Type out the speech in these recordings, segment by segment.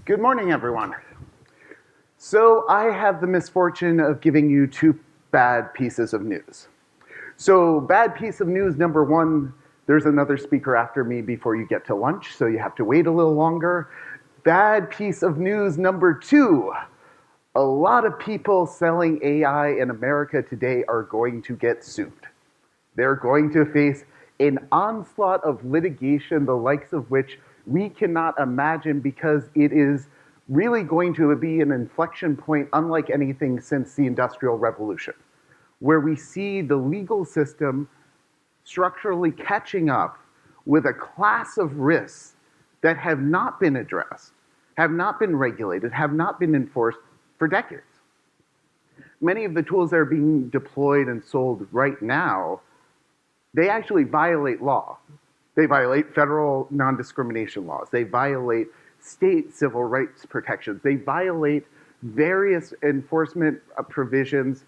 Good morning, everyone. So I have the misfortune of giving you two bad pieces of news. So bad piece of news number one, there's another speaker after me before you get to lunch, so you have to wait a little longer. Bad piece of news number two, a lot of people selling AI in America today are going to get sued. They're going to face an onslaught of litigation, the likes of which we cannot imagine, because it is really going to be an inflection point unlike anything since the Industrial Revolution, where we see the legal system structurally catching up with a class of risks that have not been addressed, have not been regulated, have not been enforced for decades. Many of the tools that are being deployed and sold right now, they actually violate law. They violate federal non-discrimination laws. They violate state civil rights protections. They violate various enforcement provisions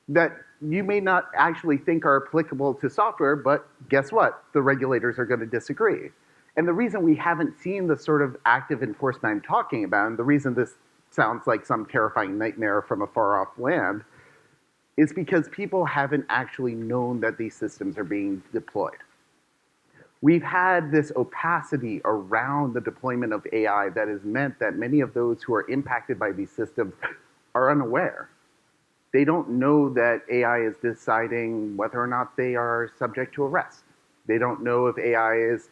that you may not actually think are applicable to software, but guess what? The regulators are going to disagree. And the reason we haven't seen the sort of active enforcement I'm talking about, and the reason this sounds like some terrifying nightmare from a far-off land, is because people haven't actually known that these systems are being deployed. We've had this opacity around the deployment of AI that has meant that many of those who are impacted by these systems are unaware. They don't know that AI is deciding whether or not they are subject to arrest. They don't know if AI is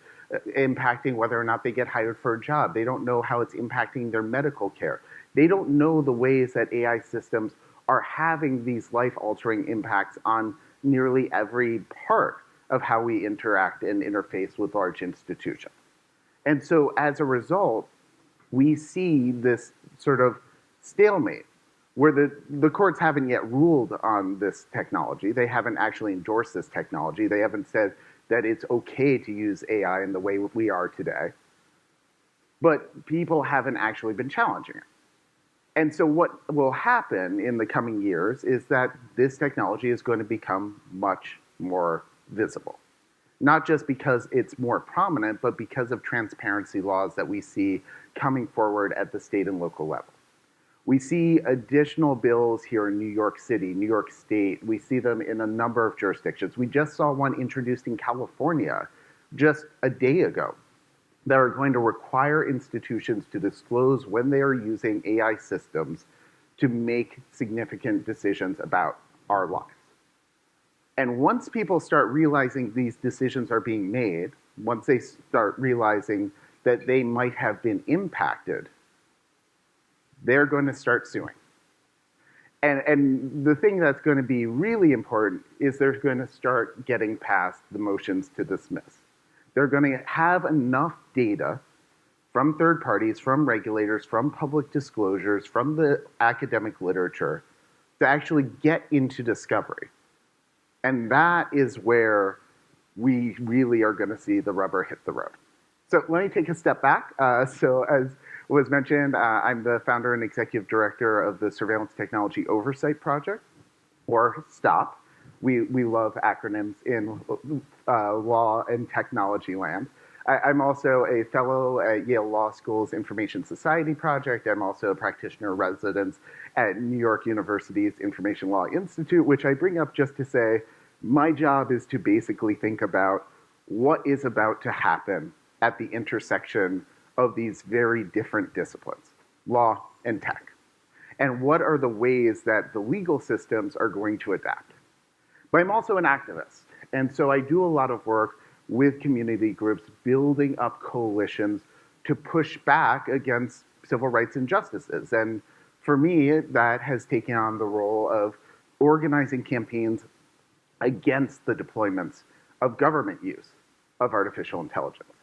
impacting whether or not they get hired for a job. They don't know how it's impacting their medical care. They don't know the ways that AI systems are having these life-altering impacts on nearly every part of how we interact and interface with large institutions. And so as a result, we see this sort of stalemate where the courts haven't yet ruled on this technology. They haven't actually endorsed this technology. They haven't said that it's okay to use AI in the way we are today. But people haven't actually been challenging it. And so what will happen in the coming years is that this technology is going to become much more visible. Not just because it's more prominent, but because of transparency laws that we see coming forward at the state and local level. We see additional bills here in New York City, New York State. We see them in a number of jurisdictions. We just saw one introduced in California just a day ago that are going to require institutions to disclose when they are using AI systems to make significant decisions about our lives. And once people start realizing these decisions are being made, once they start realizing that they might have been impacted, they're going to start suing. And the thing that's going to be really important is they're going to start getting past the motions to dismiss. They're going to have enough data from third parties, from regulators, from public disclosures, from the academic literature to actually get into discovery. And that is where we really are going to see the rubber hit the road. So let me take a step back. So as was mentioned, I'm the founder and executive director of the Surveillance Technology Oversight Project, or STOP. We love acronyms in law and technology land. I'm also a fellow at Yale Law School's Information Society Project. I'm also a practitioner resident at New York University's Information Law Institute, which I bring up just to say my job is to basically think about what is about to happen at the intersection of these very different disciplines, law and tech. And what are the ways that the legal systems are going to adapt? But I'm also an activist. And so I do a lot of work with community groups, building up coalitions to push back against civil rights injustices. And for me, that has taken on the role of organizing campaigns against the deployments of government use of artificial intelligence.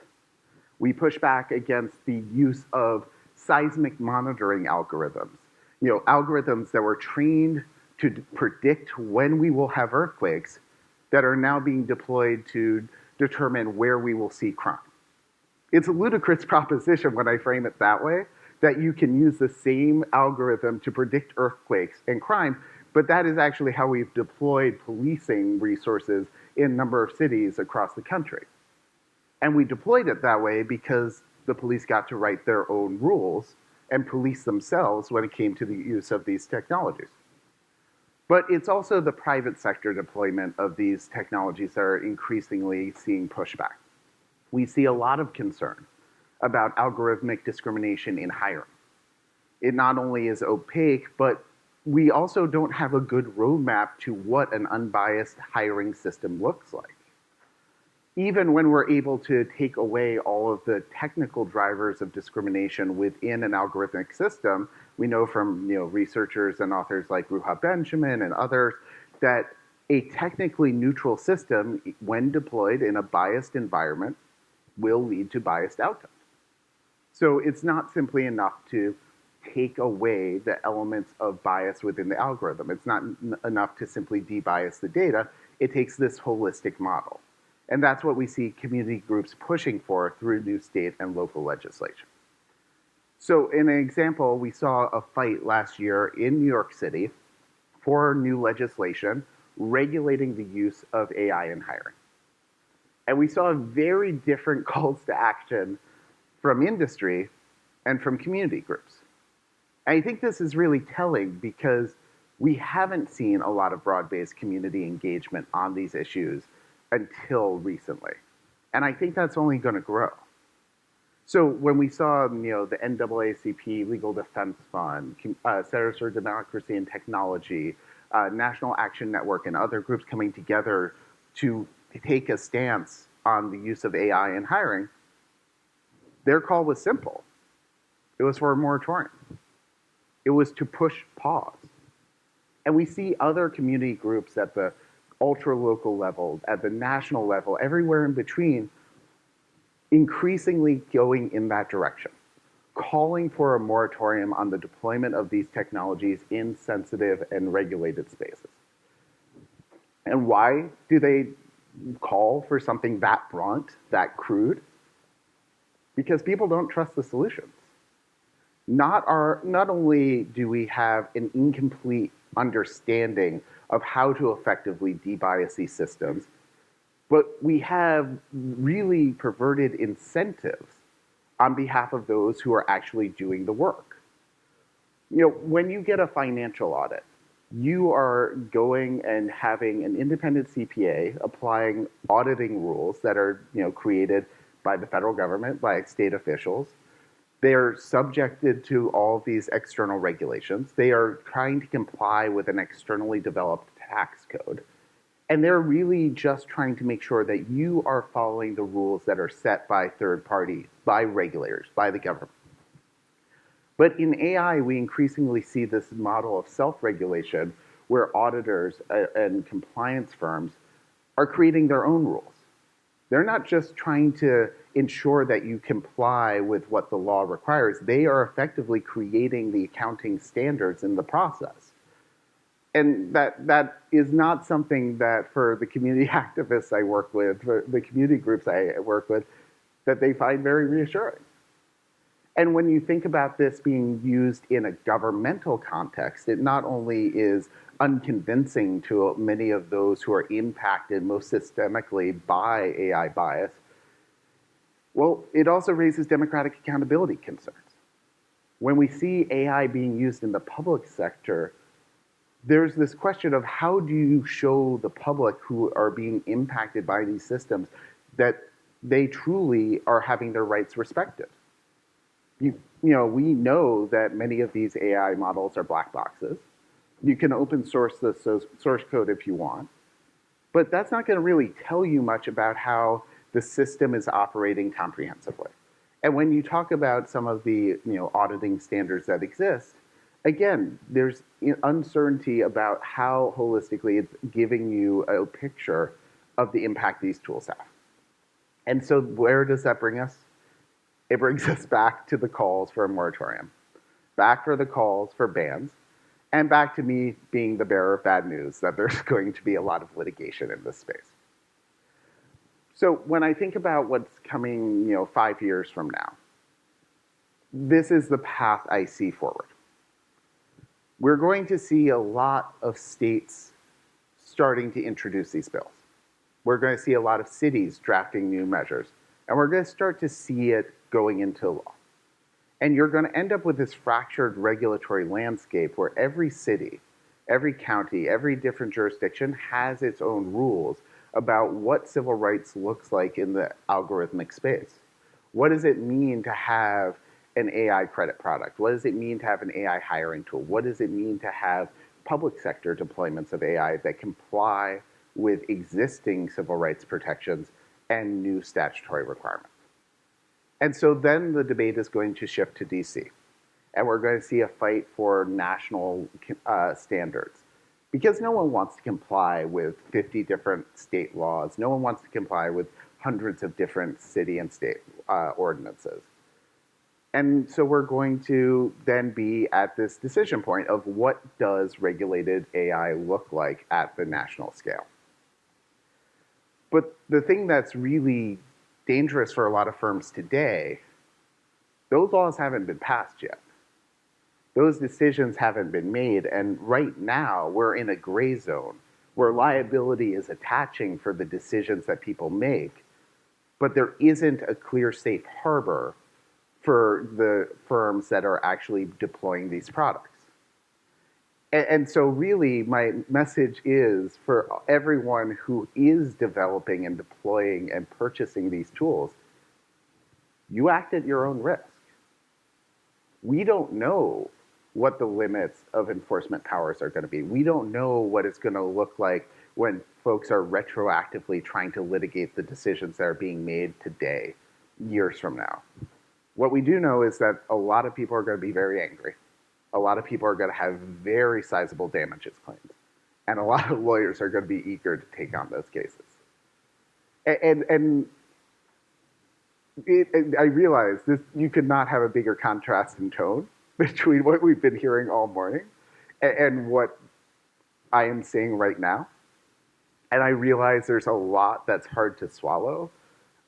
We push back against the use of seismic monitoring algorithms, algorithms that were trained to predict when we will have earthquakes that are now being deployed to determine where we will see crime. It's a ludicrous proposition when I frame it that way, that you can use the same algorithm to predict earthquakes and crime, but that is actually how we've deployed policing resources in a number of cities across the country. And we deployed it that way because the police got to write their own rules and police themselves when it came to the use of these technologies. But it's also the private sector deployment of these technologies that are increasingly seeing pushback. We see a lot of concern about algorithmic discrimination in hiring. It not only is opaque, but we also don't have a good roadmap to what an unbiased hiring system looks like. Even when we're able to take away all of the technical drivers of discrimination within an algorithmic system, we know from researchers and authors like Ruha Benjamin and others that a technically neutral system, when deployed in a biased environment, will lead to biased outcomes. So it's not simply enough to take away the elements of bias within the algorithm. It's not enough to simply debias the data. It takes this holistic model. And that's what we see community groups pushing for through new state and local legislation. So in an example, we saw a fight last year in New York City for new legislation regulating the use of AI in hiring. And we saw very different calls to action from industry and from community groups. And I think this is really telling because we haven't seen a lot of broad-based community engagement on these issues until recently. And I think that's only going to grow. So when we saw the NAACP Legal Defense Fund, Centers for Democracy and Technology, National Action Network, and other groups coming together to take a stance on the use of AI in hiring, their call was simple. It was for a moratorium. It was to push pause. And we see other community groups at the ultra-local level, at the national level, everywhere in between, increasingly going in that direction, calling for a moratorium on the deployment of these technologies in sensitive and regulated spaces. And why do they call for something that blunt, that crude? Because people don't trust the solutions. Not only do we have an incomplete understanding of how to effectively debias these systems, but we have really perverted incentives on behalf of those who are actually doing the work. When you get a financial audit, you are going and having an independent CPA applying auditing rules that are created by the federal government, by state officials. They're subjected to all these external regulations. They are trying to comply with an externally developed tax code. And they're really just trying to make sure that you are following the rules that are set by third parties, by regulators, by the government. But in AI, we increasingly see this model of self-regulation where auditors and compliance firms are creating their own rules. They're not just trying to ensure that you comply with what the law requires. They are effectively creating the accounting standards in the process. And that is not something that for the community activists I work with, for the community groups I work with, that they find very reassuring. And when you think about this being used in a governmental context, it not only is unconvincing to many of those who are impacted most systemically by AI bias, well, it also raises democratic accountability concerns. When we see AI being used in the public sector, there's this question of how do you show the public who are being impacted by these systems that they truly are having their rights respected? We know that many of these AI models are black boxes. You can open source the source code if you want, but that's not going to really tell you much about how the system is operating comprehensively. And when you talk about some of the auditing standards that exist, again, there's uncertainty about how holistically it's giving you a picture of the impact these tools have. And so where does that bring us? It brings us back to the calls for a moratorium, back for the calls for bans, and back to me being the bearer of bad news that there's going to be a lot of litigation in this space. So when I think about what's coming 5 years from now, this is the path I see forward. We're going to see a lot of states starting to introduce these bills. We're going to see a lot of cities drafting new measures, and we're going to start to see it going into law. And you're going to end up with this fractured regulatory landscape where every city, every county, every different jurisdiction has its own rules about what civil rights looks like in the algorithmic space. What does it mean to have an AI credit product? What does it mean to have an AI hiring tool? What does it mean to have public sector deployments of AI that comply with existing civil rights protections and new statutory requirements? And so then the debate is going to shift to DC. And we're going to see a fight for national standards. Because no one wants to comply with 50 different state laws. No one wants to comply with hundreds of different city and state ordinances. And so we're going to then be at this decision point of what does regulated AI look like at the national scale. But the thing that's really dangerous for a lot of firms today, those laws haven't been passed yet. Those decisions haven't been made, and right now we're in a gray zone where liability is attaching for the decisions that people make, but there isn't a clear safe harbor for the firms that are actually deploying these products. And so really my message is for everyone who is developing and deploying and purchasing these tools, you act at your own risk. We don't know what the limits of enforcement powers are going to be. We don't know what it's going to look like when folks are retroactively trying to litigate the decisions that are being made today, years from now. What we do know is that a lot of people are going to be very angry. A lot of people are going to have very sizable damages claims. And a lot of lawyers are going to be eager to take on those cases. And I realize this, you could not have a bigger contrast in tone between what we've been hearing all morning and what I am saying right now. And I realize there's a lot that's hard to swallow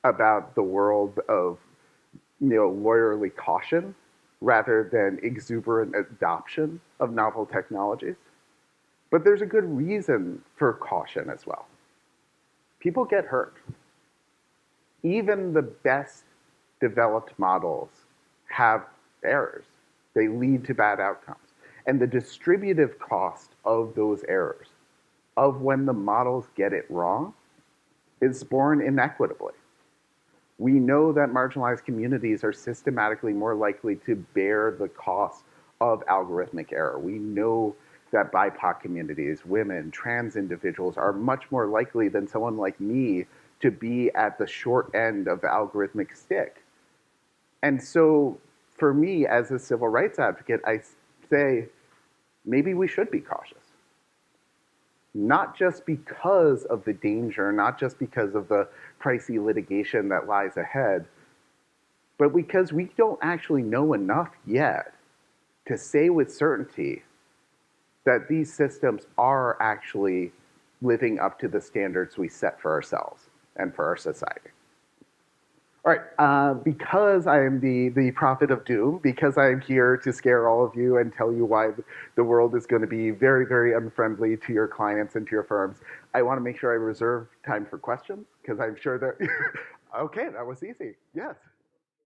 about the world of lawyerly caution rather than exuberant adoption of novel technologies. But there's a good reason for caution as well. People get hurt. Even the best developed models have errors. They lead to bad outcomes. And the distributive cost of those errors, of when the models get it wrong, is borne inequitably. We know that marginalized communities are systematically more likely to bear the cost of algorithmic error. We know that BIPOC communities, women, trans individuals are much more likely than someone like me to be at the short end of the algorithmic stick. And so for me as a civil rights advocate, I say maybe we should be cautious. Not just because of the danger, not just because of the pricey litigation that lies ahead, but because we don't actually know enough yet to say with certainty that these systems are actually living up to the standards we set for ourselves and for our society. All right, because I am the prophet of doom, because I am here to scare all of you and tell you why the world is going to be very, very unfriendly to your clients and to your firms, I want to make sure I reserve time for questions, because I'm sure that... Okay, that was easy. Yes.